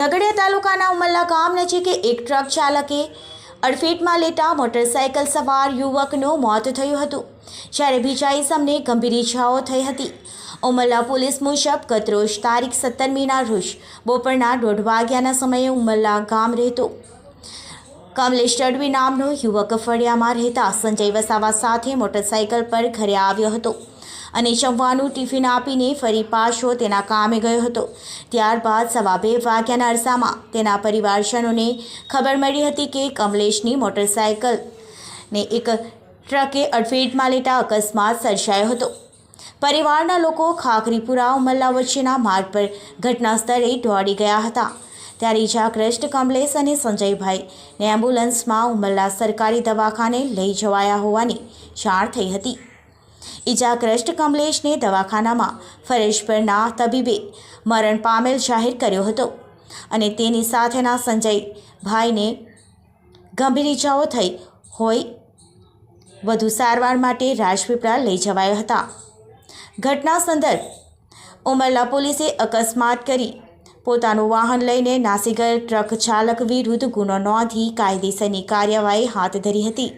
ઝઘડિયા તાલુકાના ઉમલ્લા ગામ નજીક એક ટ્રક ચાલકે અડફેટમાં લેતા મોટરસાયકલ સવાર યુવકનું મોત થયું હતું, જ્યારે બીજા ઇસમને ગંભીર ઇજાઓ થઈ હતી। ઉમલ્લા પોલીસ મુજબ ગતરોજ તારીખ 17મીના રોજ બપોરના 1:30 વાગ્યાના સમયે ઉમલ્લા ગામ રહેતો કમલેશ તડવી નામનો યુવક ફળિયામાં રહેતા સંજય વસાવા સાથે મોટરસાયકલ પર ઘરે આવ્યો હતો અને જમવાનું ટિફિન આપીને ફરી પાછો તેના કામે ગયો હતો। ત્યારબાદ 2:15 વાગ્યાના અરસામાં તેના પરિવારજનોને ખબર મળી હતી કે કમલેશની મોટરસાયકલને એક ટ્રકે અડફેટમાં લેતા અકસ્માત સર્જાયો હતો। પરિવારના લોકો ખાખરીપુરા ઉમલ્લા વચ્ચેના માર્ગ પર ઘટના સ્થળે દોડી ગયા હતા, ત્યારે ઇજાગ્રસ્ત કમલેશ અને સંજયભાઈને એમ્બ્યુલન્સમાં ઉમલ્લા સરકારી દવાખાને લઈ જવાયા હોવાની જાણ થઈ હતી। ઇજાગ્રસ્ત કમલેશને દવાખાનામાં ફરજ પરના તબીબે મરણ પામેલ જાહેર કર્યો હતો અને તેની સાથેના સંજયભાઈને ગંભીર ઇજાઓ થઈ હોય વધુ સારવાર માટે રાજપીપળા લઈ જવાયા હતા। ઘટના સંદર્ભ ઉમલ્લા પોલીસે અકસ્માત કરી પોતાનું વાહન લઈને નાસી ગયેલ ટ્રક ચાલક વિરુદ્ધ ગુનો નોંધી કાયદેસરની કાર્યવાહી હાથ ધરી હતી।